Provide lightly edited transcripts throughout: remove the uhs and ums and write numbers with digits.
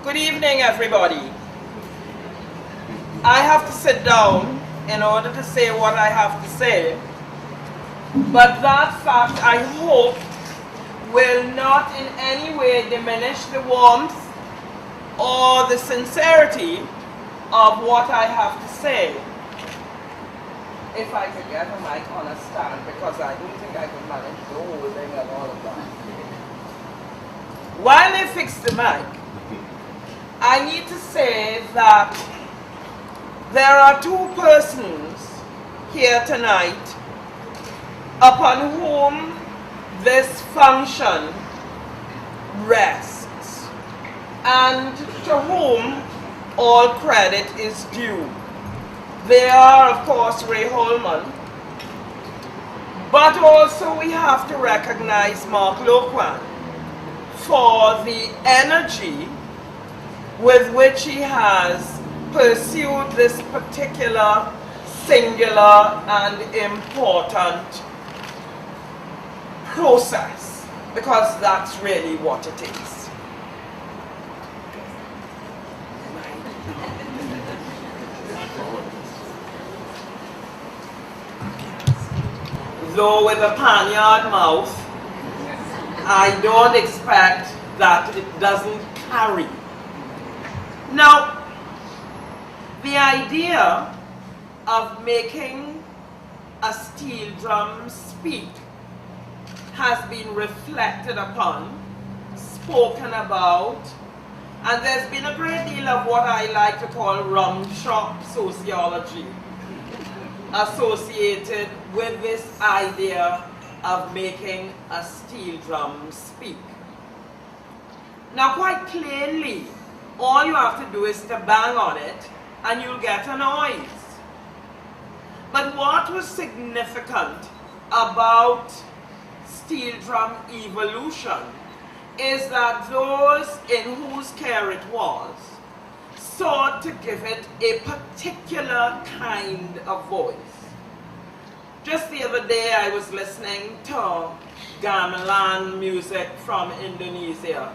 Good evening, everybody. I have to sit down in order to say what I have to say, but that fact, I hope, will not in any way diminish the warmth or the sincerity of what I have to say. If I could get a mic on a stand, because I don't think I can manage the whole thing and all of that. While they fix the mic, I need to say that there are two persons here tonight upon whom this function rests, and to whom all credit is due. They are, of course, Ray Holman, but also we have to recognize Mark Loquan for the energy with which he has pursued this particular, singular, and important process, because that's really what it is. Though with a paniard mouth, I don't expect that it doesn't carry. Now, the idea of making a steel drum speak has been reflected upon, spoken about, and there's been a great deal of what I like to call rum shop sociology associated with this idea of making a steel drum speak. Now, quite plainly, all you have to do is to bang on it and you'll get a noise. But what was significant about steel drum evolution is that those in whose care it was sought to give it a particular kind of voice. Just the other day I was listening to gamelan music from Indonesia,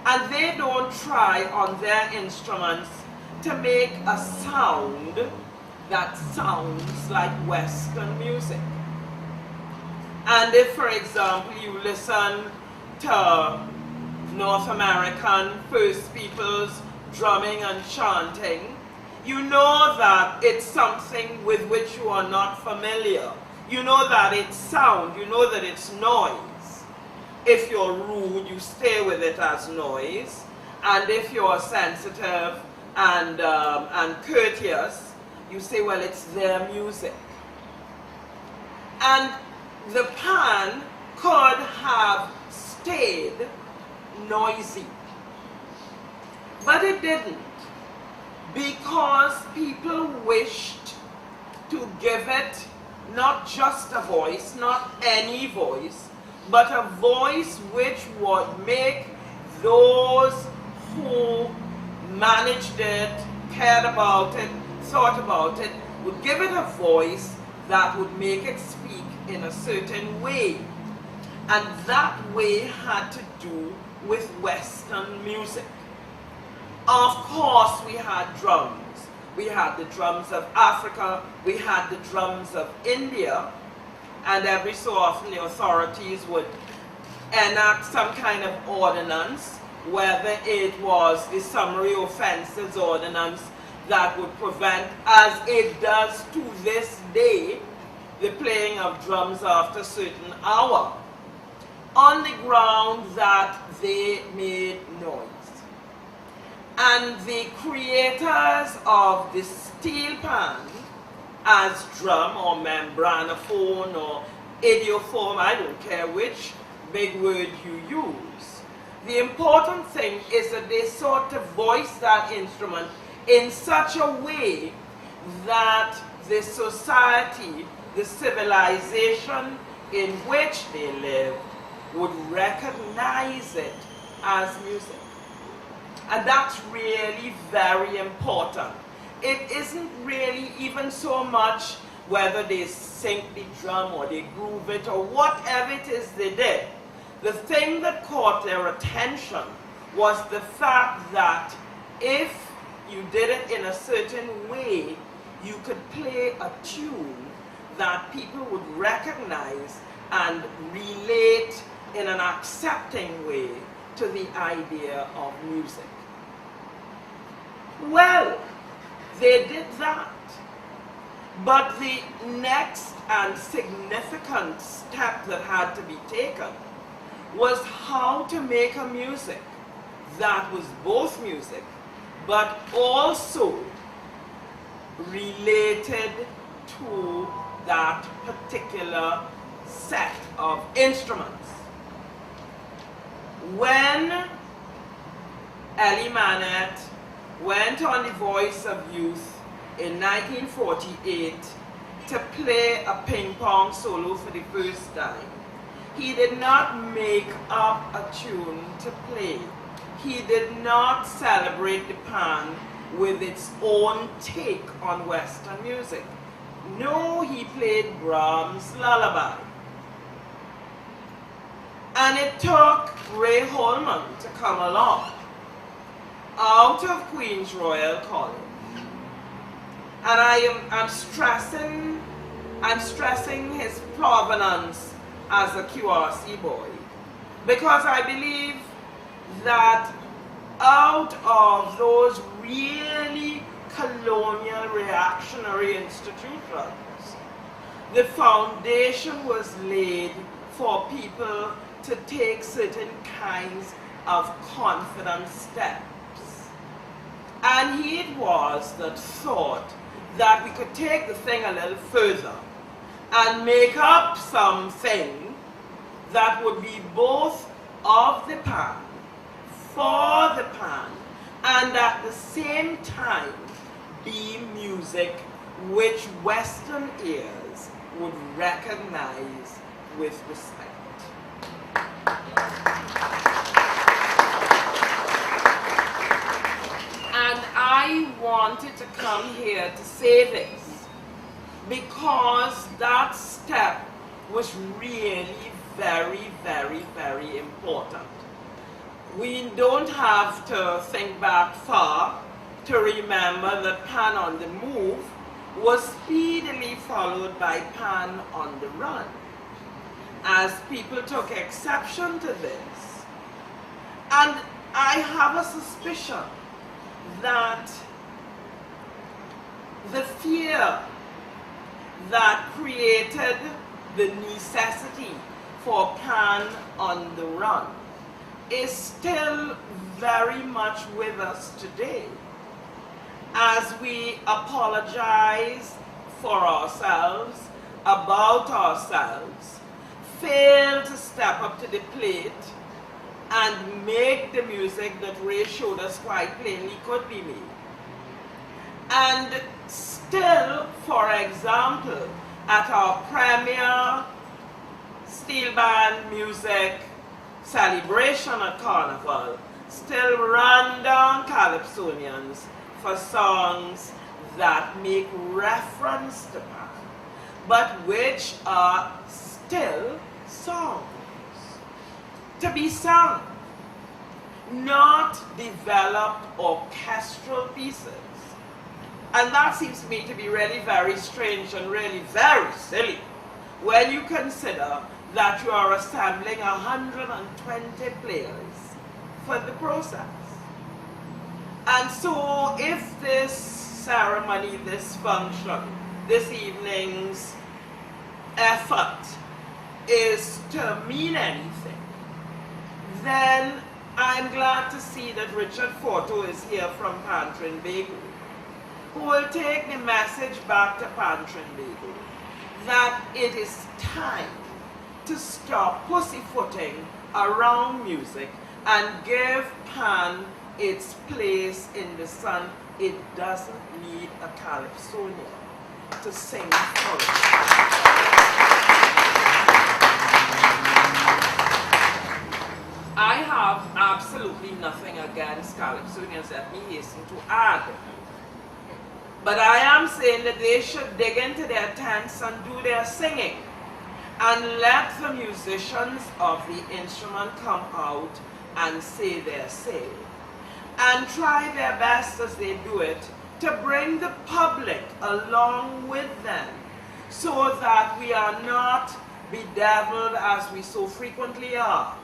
and they don't try on their instruments to make a sound that sounds like Western music. And if, for example, you listen to North American First Peoples drumming and chanting, you know that it's something with which you are not familiar. You know that it's sound, you know that it's noise. If you're rude, you stay with it as noise, and if you're sensitive and courteous, you say, well, it's their music. And the pan could have stayed noisy, but it didn't, because people wished to give it not just a voice, not any voice, but a voice which would make those who managed it, cared about it, thought about it, would give it a voice that would make it speak in a certain way. And that way had to do with Western music. Of course, we had drums. We had the drums of Africa, we had the drums of India, and every so often the authorities would enact some kind of ordinance, whether it was the summary offences ordinance that would prevent, as it does to this day, the playing of drums after a certain hour, on the ground that they made noise. And the creators of the steel pan as drum or membranophone or idiophone, I don't care which big word you use, the important thing is that they sought to voice that instrument in such a way that the society, the civilization in which they live, would recognize it as music. And that's really very important. It isn't really even so much whether they sync the drum or they groove it or whatever it is they did. The thing that caught their attention was the fact that if you did it in a certain way, you could play a tune that people would recognize and relate in an accepting way to the idea of music. Well, they did that. But the next and significant step that had to be taken was how to make a music that was both music, but also related to that particular set of instruments. When Ellie Manette went on The Voice of Youth in 1948 to play a ping pong solo for the first time, he did not make up a tune to play. He did not celebrate the pan with its own take on Western music. No, he played Brahms' Lullaby. And it took Ray Holman to come along out of Queen's Royal College. And I'm stressing his provenance as a QRC boy, because I believe that out of those really colonial reactionary institutions, the foundation was laid for people to take certain kinds of confident steps. And he it was that thought that we could take the thing a little further and make up something that would be both of the pan, for the pan, and at the same time be music which Western ears would recognize with respect. And I wanted to come here to say this because that step was really very, very, very important. We don't have to think back far to remember that Pan on the Move was speedily followed by Pan on the Run, as people took exception to this. And I have a suspicion that the fear that created the necessity for Pan on the Run is still very much with us today, as we apologize for ourselves, about ourselves, fail to step up to the plate and make the music that Ray showed us quite plainly could be made. And still, for example, at our premier steel band music celebration at Carnival, still run down Calypsonians for songs that make reference to Pan, but which are still songs to be sung, not developed orchestral pieces. And that seems to me to be really very strange and really very silly when you consider that you are assembling 120 players for the process. And so if this ceremony, this function, this evening's effort is to mean anything, then I'm glad to see that Richard Forto is here from Pantrin Bagel, who will take the message back to Pantrin Bagel that it is time to stop pussyfooting around music and give Pan its place in the sun. It doesn't need a calypsonian to sing for it. I have absolutely nothing against calypsonians, let me hasten to add. But I am saying that they should dig into their tents and do their singing, and let the musicians of the instrument come out and say their say. and try their best as they do it to bring the public along with them so that we are not bedeviled, as we so frequently are,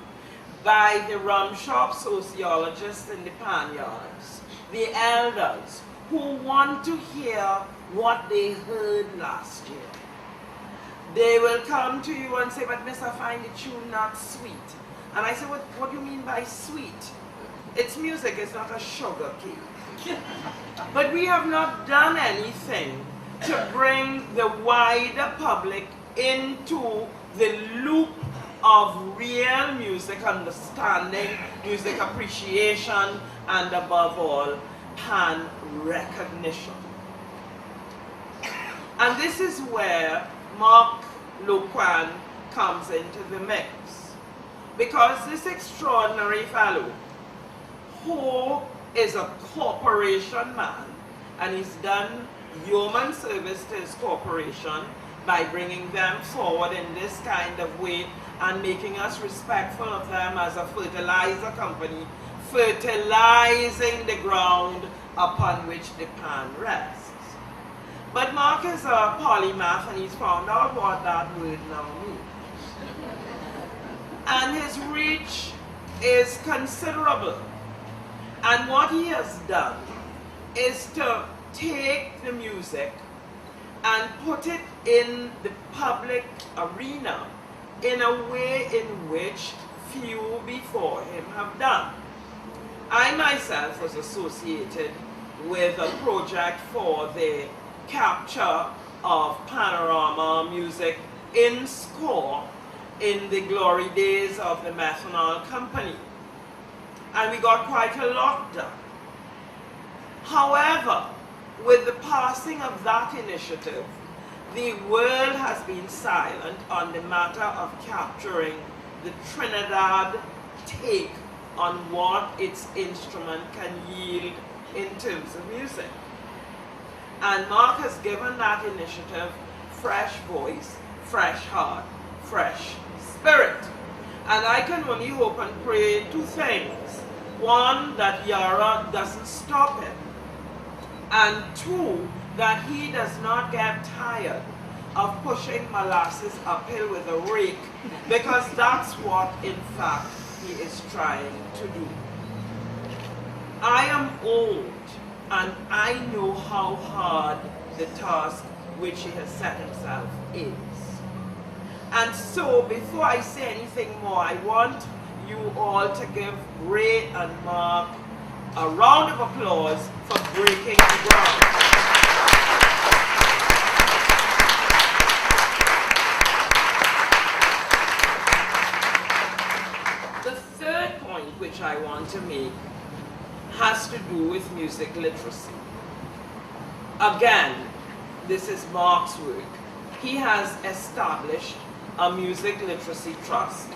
by the rum shop sociologists in the panyards, the elders who want to hear what they heard last year. They will come to you and say, but miss, I find the tune not sweet. And I say, what do you mean by sweet? It's music, it's not a sugar cake. But we have not done anything to bring the wider public into the loop of real music understanding, music appreciation, and above all, pan recognition. And this is where Mark Loquan comes into the mix. Because this extraordinary fellow, who is a corporation man, and he's done yeoman service to his corporation by bringing them forward in this kind of way and making us respectful of them as a fertilizer company, fertilizing the ground upon which the pan rests. But Mark is a polymath, and he's found out what that word now means. And his reach is considerable. And what he has done is to take the music and put it in the public arena in a way in which few before him have done. I myself was associated with a project for the capture of panorama music in score in the glory days of the Methanol Company. And we got quite a lot done. However, with the passing of that initiative, the world has been silent on the matter of capturing the Trinidad take on what its instrument can yield in terms of music. And Mark has given that initiative fresh voice, fresh heart, fresh spirit. And I can only hope and pray two things. One, that Yara doesn't stop him. And two, that he does not get tired of pushing molasses uphill with a rake, because that's what, in fact, he is trying to do. I am old, and I know how hard the task which he has set himself is. And so, before I say anything more, I want you all to give Ray and Mark a round of applause for breaking the ground. The third point which I want to make has to do with music literacy. Again, this is Mark's work. He has established a music literacy trust,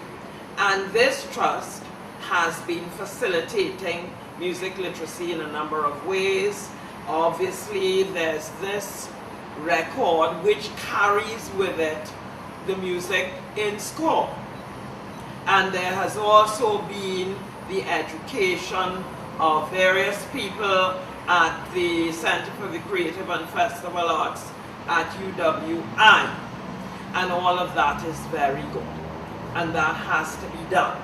and this trust has been facilitating music literacy in a number of ways. Obviously, there's this record which carries with it the music in score. And there has also been the education of various people at the Center for the Creative and Festival Arts at UWI. And all of that is very good. And that has to be done.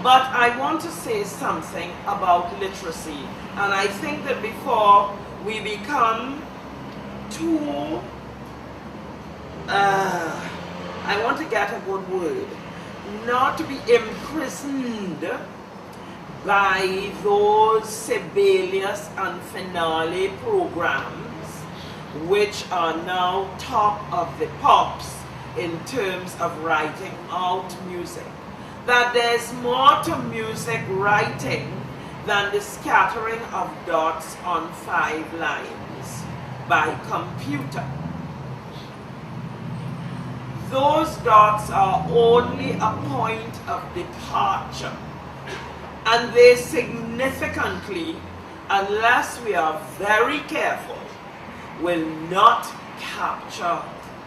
But I want to say something about literacy. And I think that before we become too, I want to get a good word, not to be imprisoned by those Sibelius and Finale programs which are now top of the pops in terms of writing out music. That there's more to music writing than the scattering of dots on 5 lines by computer. Those dots are only a point of departure, and they significantly, unless we are very careful, will not capture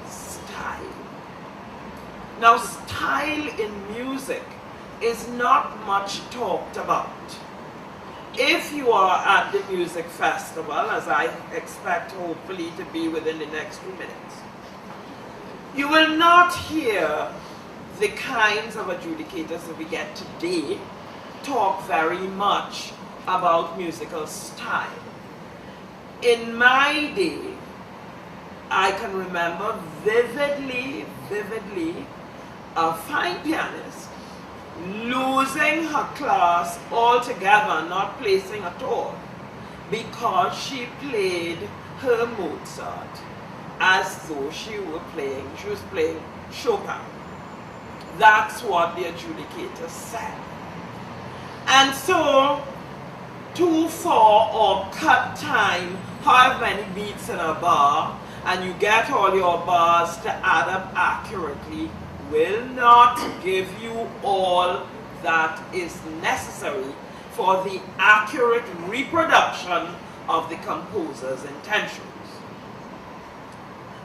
style. Now, style in music is not much talked about. if you are at the music festival, as I expect hopefully to be within the next 2 minutes, you will not hear the kinds of adjudicators that we get today talk very much about musical style. In my day, I can remember vividly, a fine pianist losing her class altogether, not placing at all, because she played her Mozart as though she was playing Chopin. That's what the adjudicator said. And so, 2/4 or cut time, however many beats in a bar, and you get all your bars to add up accurately, will not give you all that is necessary for the accurate reproduction of the composer's intentions.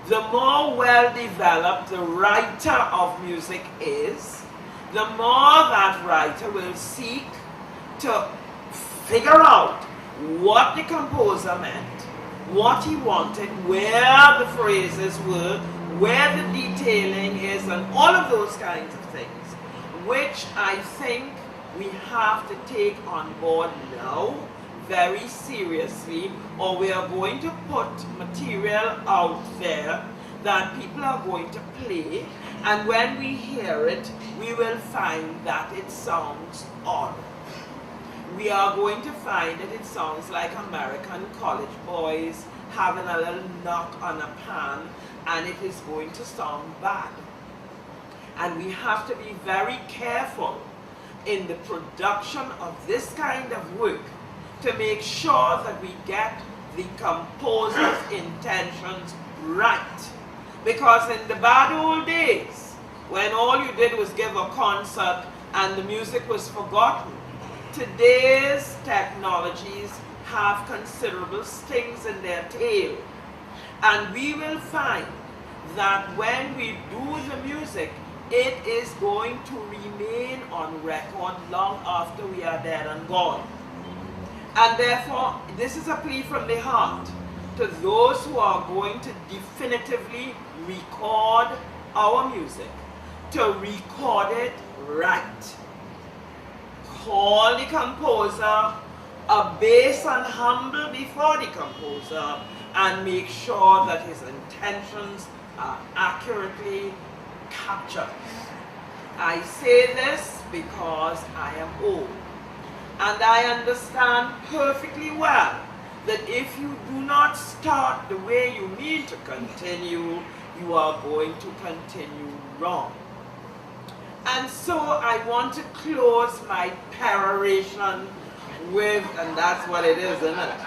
The more well-developed the writer of music is, the more that writer will seek to figure out what the composer meant, what he wanted, where the phrases were, where the detailing is, and all of those kinds of things, which I think we have to take on board now very seriously, or we are going to put material out there that people are going to play, and when we hear it, we will find that it sounds odd. We are going to find that it sounds like American college boys having a little knock on a pan, and it is going to sound bad. And we have to be very careful in the production of this kind of work to make sure that we get the composer's intentions right. Because in the bad old days, when all you did was give a concert and the music was forgotten, today's technologies have considerable stings in their tail. And we will find that when we do the music, it is going to remain on record long after we are dead and gone. And therefore, this is a plea from the heart to those who are going to definitively record our music, to record it right. Call the composer, abase and humble before the composer, and make sure that his intentions are accurately captured. I say this because I am old, and I understand perfectly well that if you do not start the way you mean to continue, you are going to continue wrong. And so I want to close my peroration with, and that's what it is, isn't it?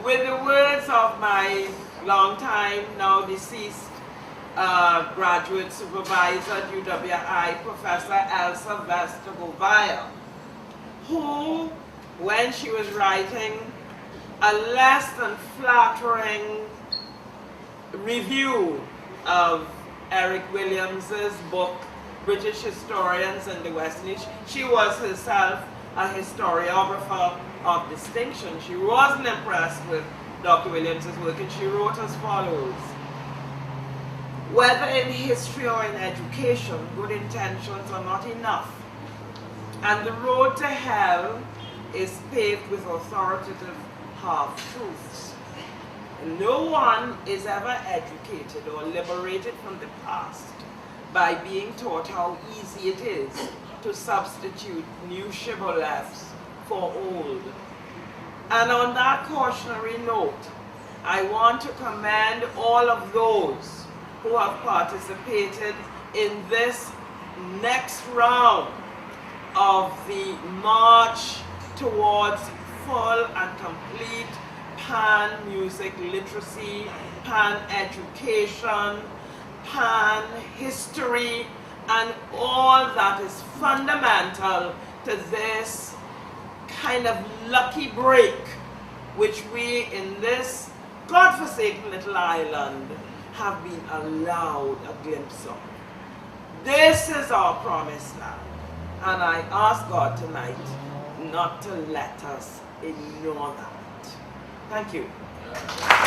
With the words of my long time, now deceased graduate supervisor at UWI, Professor Elsa Vestagovaya, who, when she was writing a less than flattering review of Eric Williams's book, British Historians and the West Indies, she was herself a historiographer of distinction. She wasn't impressed with Dr. Williams's work, and she wrote as follows: whether in history or in education, good intentions are not enough, and the road to hell is paved with authoritative half-truths. No one is ever educated or liberated from the past by being taught how easy it is to substitute new shibboleths for old. And on that cautionary note, I want to commend all of those who have participated in this next round of the march towards full and complete pan-music literacy, pan-education, pan-history, and all that is fundamental to this kind of lucky break which we in this godforsaken little island have been allowed a glimpse of. This is our promised land, and I ask God tonight not to let us ignore that. Thank you.